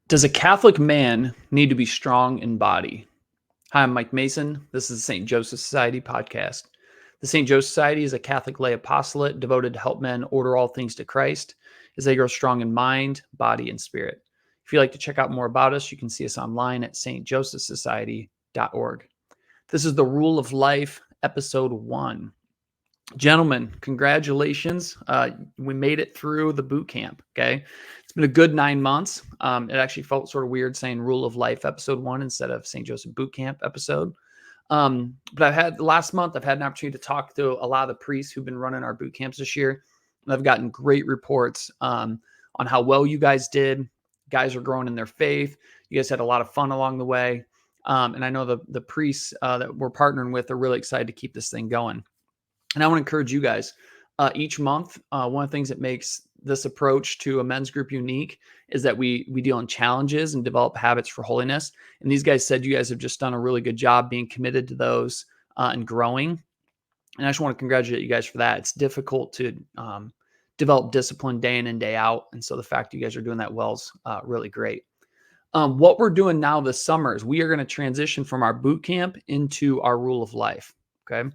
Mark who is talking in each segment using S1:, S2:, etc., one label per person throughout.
S1: Does a Catholic man need to be strong in body? Hi, I'm Mike Mason. This is the St. Joseph Society podcast. The St. Joseph Society is a Catholic lay apostolate devoted to help men order all things to Christ as they grow strong in mind, body, and spirit. If you'd like to check out more about us, you can see us online at stjosephsociety.org. This is the Rule of Life, episode 1. Gentlemen, congratulations. We made it through the boot camp. Okay. It's been a good 9 months. It actually felt sort of weird saying Rule of Life episode 1 instead of St. Joseph Boot Camp episode. But last month, I've had an opportunity to talk to a lot of the priests who've been running our boot camps this year. And I've gotten great reports on how well you guys did. Guys are growing in their faith. You guys had a lot of fun along the way. And I know the priests that we're partnering with are really excited to keep this thing going. And I want to encourage you guys each month. One of the things that makes this approach to a men's group unique is that we deal in challenges and develop habits for holiness. And these guys said you guys have just done a really good job being committed to those and growing. And I just want to congratulate you guys for that. It's difficult to develop discipline day in and day out. And so the fact you guys are doing that well is really great. What we're doing now this summer is we are going to transition from our boot camp into our rule of life. Okay.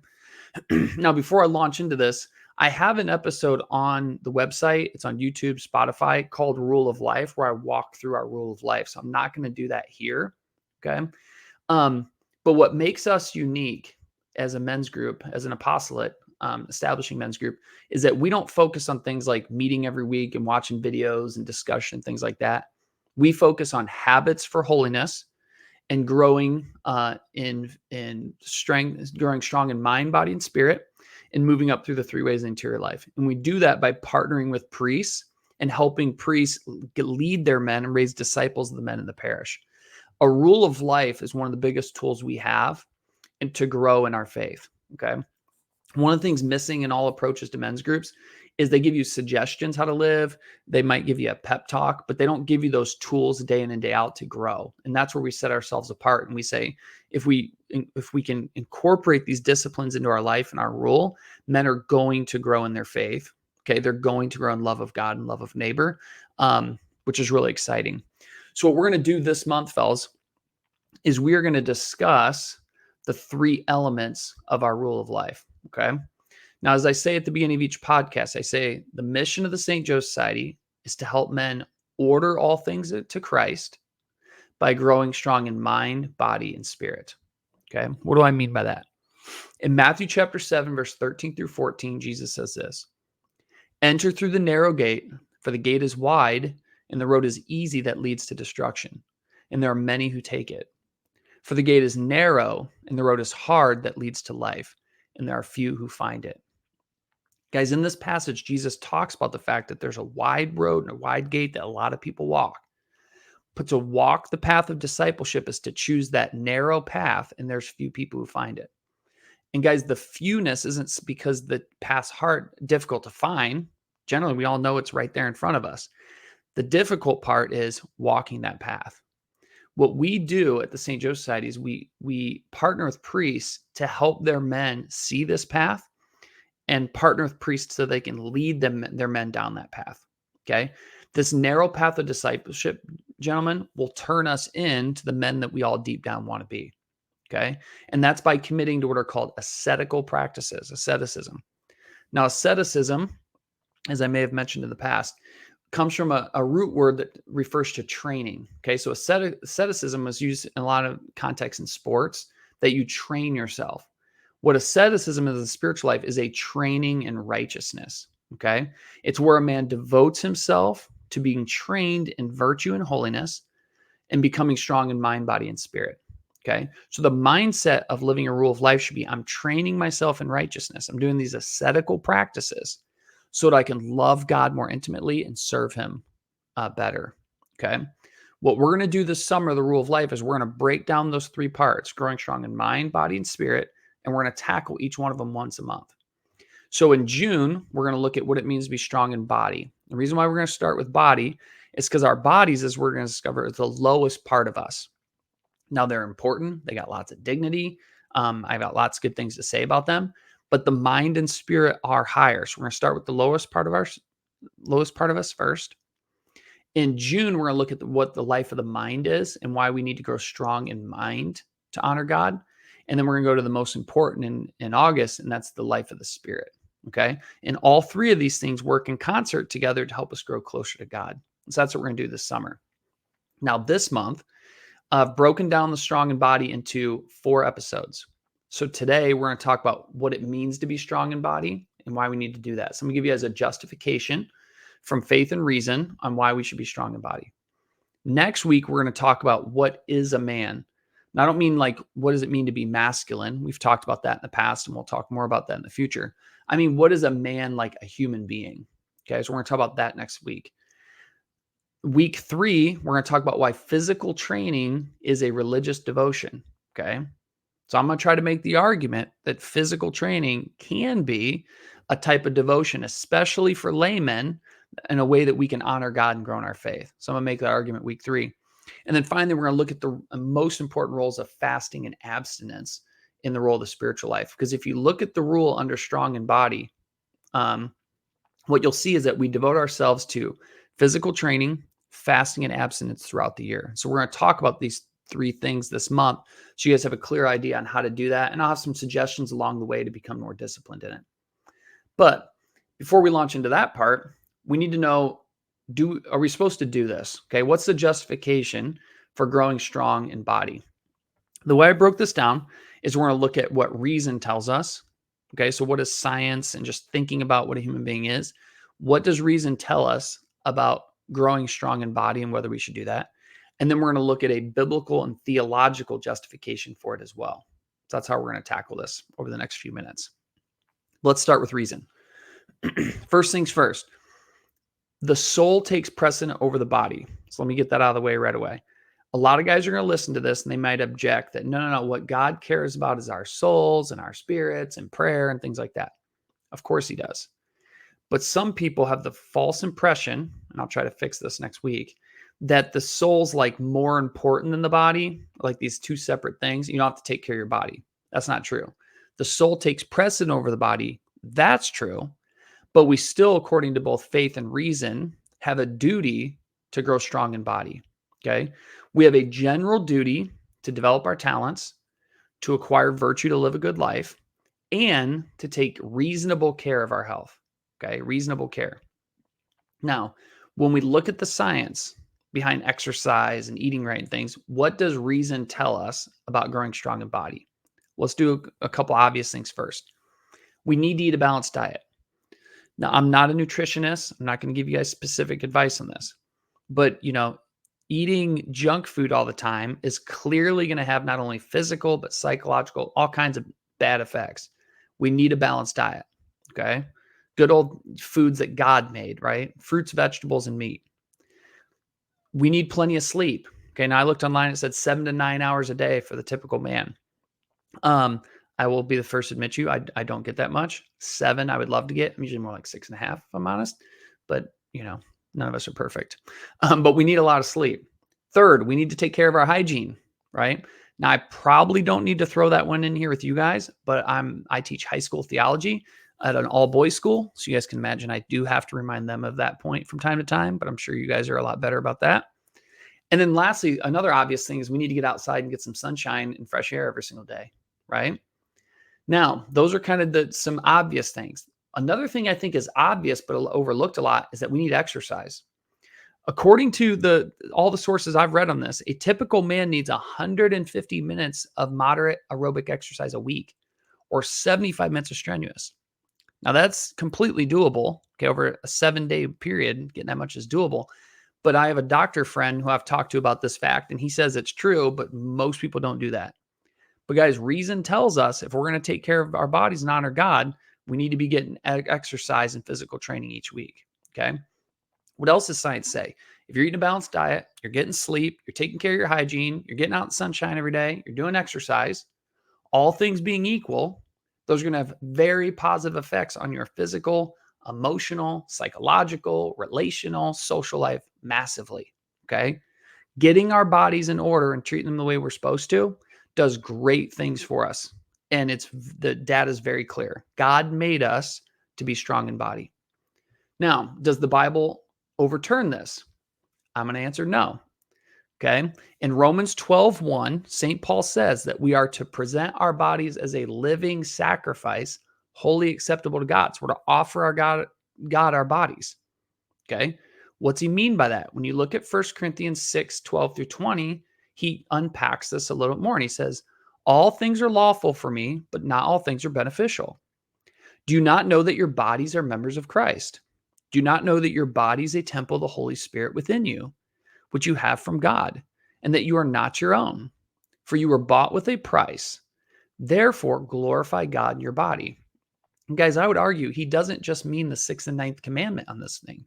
S1: Now, before I launch into this, I have an episode on the website. It's on YouTube, Spotify, called Rule of Life, where I walk through our rule of life. So I'm not going to do that here. Okay. But what makes us unique as a men's group, as an apostolate, establishing men's group, is that we don't focus on things like meeting every week and watching videos and discussion, things like that. We focus on habits for holiness and growing in strength, growing strong in mind, body, and spirit, and moving up through the 3 ways of the interior life. And we do that by partnering with priests and helping priests lead their men and raise disciples of the men in the parish. A rule of life is one of the biggest tools we have and to grow in our faith. Okay. One of the things missing in all approaches to men's groups is they give you suggestions how to live. They might give you a pep talk, but they don't give you those tools day in and day out to grow. And that's where we set ourselves apart. And we say, if we can incorporate these disciplines into our life and our rule, men are going to grow in their faith. Okay. They're going to grow in love of God and love of neighbor, which is really exciting. So what we're going to do this month, fellas, is we are going to discuss the 3 elements of our rule of life. Okay. Now, as I say at the beginning of each podcast, I say the mission of the St. Joseph Society is to help men order all things to Christ by growing strong in mind, body, and spirit. Okay. What do I mean by that? In Matthew chapter 7, verse 13 through 14, Jesus says this: "Enter through the narrow gate, for the gate is wide and the road is easy that leads to destruction, and there are many who take it. For the gate is narrow and the road is hard that leads to life, and there are few who find it." Guys, in this passage, Jesus talks about the fact that there's a wide road and a wide gate that a lot of people walk. But to walk the path of discipleship is to choose that narrow path, and there's few people who find it. And guys, the fewness isn't because the path's hard, difficult to find. Generally, we all know it's right there in front of us. The difficult part is walking that path. What we do at the St. Joseph Society is we partner with priests to help their men see this path and partner with priests so they can lead their men down that path. Okay. This narrow path of discipleship, gentlemen, will turn us into the men that we all deep down want to be. Okay. And that's by committing to what are called ascetical practices, asceticism. Now, asceticism, as I may have mentioned in the past, comes from a root word that refers to training. Okay. So asceticism is used in a lot of contexts in sports, that you train yourself. What asceticism is in the spiritual life is a training in righteousness. Okay. It's where a man devotes himself to being trained in virtue and holiness and becoming strong in mind, body, and spirit. Okay. So the mindset of living a rule of life should be, I'm training myself in righteousness. I'm doing these ascetical practices so that I can love God more intimately and serve him better. Okay. What we're going to do this summer, the rule of life, is we're going to break down those 3 parts: growing strong in mind, body, and spirit. And we're going to tackle each one of them once a month. So in June, we're going to look at what it means to be strong in body. The reason why we're going to start with body is because our bodies, as we're going to discover, is the lowest part of us. Now, they're important. They got lots of dignity. I've got lots of good things to say about them, but the mind and spirit are higher. So we're going to start with the lowest part of us first. In June, we're going to look at what the life of the mind is and why we need to grow strong in mind to honor God. And then we're going to go to the most important in August, and that's the life of the spirit. Okay. And all three of these things work in concert together to help us grow closer to God. So that's what we're going to do this summer. Now, this month, I've broken down the strong in body into 4 episodes. So today we're going to talk about what it means to be strong in body and why we need to do that. So I'm going to give you as a justification from faith and reason on why we should be strong in body. Next week, we're going to talk about what is a man. And I don't mean like, what does it mean to be masculine? We've talked about that in the past, and we'll talk more about that in the future. I mean, what is a man like a human being? Okay, so we're going to talk about that next week. Week 3, we're going to talk about why physical training is a religious devotion. Okay. So I'm going to try to make the argument that physical training can be a type of devotion, especially for laymen, in a way that we can honor God and grow in our faith. So I'm going to make that argument week 3. And then finally, we're going to look at the most important roles of fasting and abstinence in the role of the spiritual life. Because if you look at the rule under strong in body, what you'll see is that we devote ourselves to physical training, fasting, and abstinence throughout the year. So we're going to talk about these 3 things this month so you guys have a clear idea on how to do that. And I'll have some suggestions along the way to become more disciplined in it. But before we launch into that part, we need to know, are we supposed to do this? Okay, what's the justification for growing strong in body? The way I broke this down is we're going to look at what reason tells us. Okay, so what is science and just thinking about what a human being is? What does reason tell us about growing strong in body and whether we should do that? And then we're going to look at a biblical and theological justification for it as well. So that's how we're going to tackle this over the next few minutes. Let's start with reason. First things first, the soul takes precedent over the body. So let me get that out of the way right away. A lot of guys are going to listen to this and they might object that no. What God cares about is our souls and our spirits and prayer and things like that. Of course he does. But some people have the false impression, and I'll try to fix this next week, that the soul's like more important than the body, like these 2 separate things. You don't have to take care of your body. That's not true. The soul takes precedent over the body. That's true. But we still, according to both faith and reason, have a duty to grow strong in body. Okay. We have a general duty to develop our talents, to acquire virtue to live a good life, and to take reasonable care of our health. Okay. Reasonable care. Now, when we look at the science behind exercise and eating right and things, what does reason tell us about growing strong in body? Let's do a couple obvious things first. We need to eat a balanced diet. Now, I'm not a nutritionist. I'm not going to give you guys specific advice on this. But, eating junk food all the time is clearly going to have not only physical, but psychological, all kinds of bad effects. We need a balanced diet. Okay. Good old foods that God made, right? Fruits, vegetables, and meat. We need plenty of sleep. Okay. Now I looked online, it said 7 to 9 hours a day for the typical man. I will be the first to admit you, I don't get that much. 7, I would love to get. I'm usually more like 6.5, if I'm honest. But, none of us are perfect. But we need a lot of sleep. Third, we need to take care of our hygiene, right? Now, I probably don't need to throw that one in here with you guys, but I teach high school theology at an all-boys school. So you guys can imagine I do have to remind them of that point from time to time, but I'm sure you guys are a lot better about that. And then lastly, another obvious thing is we need to get outside and get some sunshine and fresh air every single day, right? Now, those are kind of some obvious things. Another thing I think is obvious but overlooked a lot is that we need exercise. According to all the sources I've read on this, a typical man needs 150 minutes of moderate aerobic exercise a week or 75 minutes of strenuous. Now, that's completely doable. Okay, over a 7-day period, getting that much is doable. But I have a doctor friend who I've talked to about this fact, and he says it's true, but most people don't do that. But guys, reason tells us if we're going to take care of our bodies and honor God, we need to be getting exercise and physical training each week. Okay. What else does science say? If you're eating a balanced diet, you're getting sleep, you're taking care of your hygiene, you're getting out in the sunshine every day, you're doing exercise, all things being equal, those are going to have very positive effects on your physical, emotional, psychological, relational, social life massively. Okay. Getting our bodies in order and treating them the way we're supposed to does great things for us. And the data is very clear. God made us to be strong in body. Now, does the Bible overturn this? I'm going to answer no. Okay. In Romans 12:1, St. Paul says that we are to present our bodies as a living sacrifice, wholly acceptable to God. So we're to offer God our bodies. Okay. What's he mean by that? When you look at 1 Corinthians 6:12-20, he unpacks this a little bit more. And he says, all things are lawful for me, but not all things are beneficial. Do you not know that your bodies are members of Christ? Do you not know that your body is a temple of the Holy Spirit within you, which you have from God, and that you are not your own? For you were bought with a price. Therefore, glorify God in your body. And guys, I would argue he doesn't just mean the sixth and ninth commandment on this thing.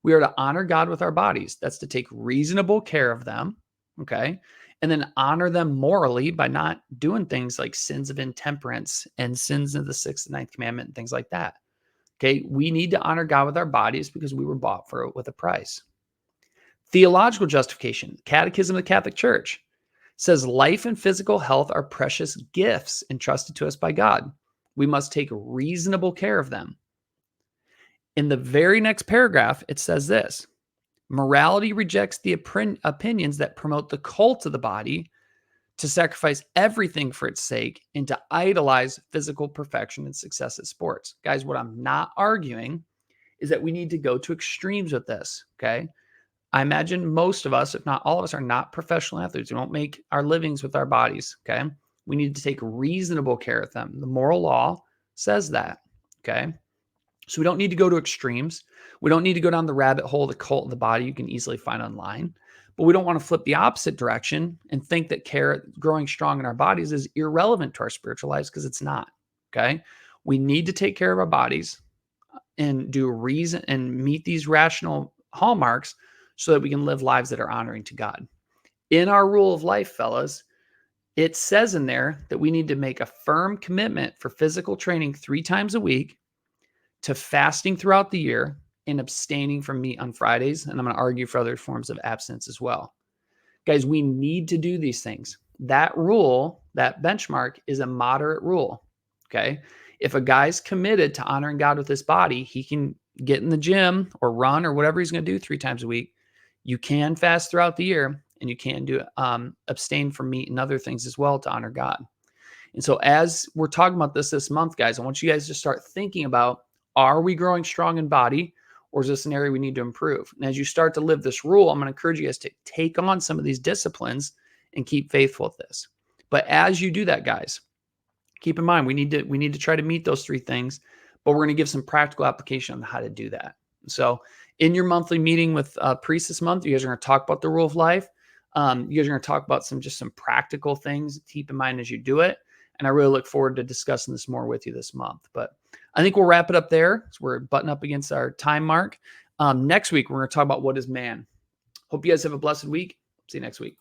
S1: We are to honor God with our bodies. That's to take reasonable care of them. Okay. And then honor them morally by not doing things like sins of intemperance and sins of the sixth and ninth commandment and things like that. Okay. We need to honor God with our bodies because we were bought for it with a price. Theological justification, Catechism of the Catholic Church says life and physical health are precious gifts entrusted to us by God. We must take reasonable care of them. In the very next paragraph, it says this: morality rejects the opinions that promote the cult of the body, to sacrifice everything for its sake, and to idolize physical perfection and success at sports. Guys, what I'm not arguing is that we need to go to extremes with this, okay? I imagine most of us, if not all of us, are not professional athletes. We don't make our livings with our bodies, okay? We need to take reasonable care of them. The moral law says that, okay? So we don't need to go to extremes. We don't need to go down the rabbit hole of the cult of the body you can easily find online. But we don't want to flip the opposite direction and think that growing strong in our bodies is irrelevant to our spiritual lives, because it's not, okay? We need to take care of our bodies and do reason and meet these rational hallmarks so that we can live lives that are honoring to God. In our rule of life, fellas, it says in there that we need to make a firm commitment for physical training 3 times a week, to fasting throughout the year, and abstaining from meat on Fridays. And I'm going to argue for other forms of abstinence as well. Guys, we need to do these things. That rule, that benchmark, is a moderate rule. Okay. If a guy's committed to honoring God with his body, he can get in the gym or run or whatever he's going to do 3 times a week. You can fast throughout the year, and you can do abstain from meat and other things as well to honor God. And so as we're talking about this month, guys, I want you guys to start thinking about, are we growing strong in body, or is this an area we need to improve? And as you start to live this rule, I'm going to encourage you guys to take on some of these disciplines and keep faithful with this. But as you do that, guys, keep in mind, we need to try to meet those 3 things, but we're going to give some practical application on how to do that. So in your monthly meeting with priests this month, you guys are going to talk about the rule of life. You guys are going to talk about some practical things to keep in mind as you do it. And I really look forward to discussing this more with you this month. But I think we'll wrap it up there. So we're butting up against our time mark. Next week, we're going to talk about what is man. Hope you guys have a blessed week. See you next week.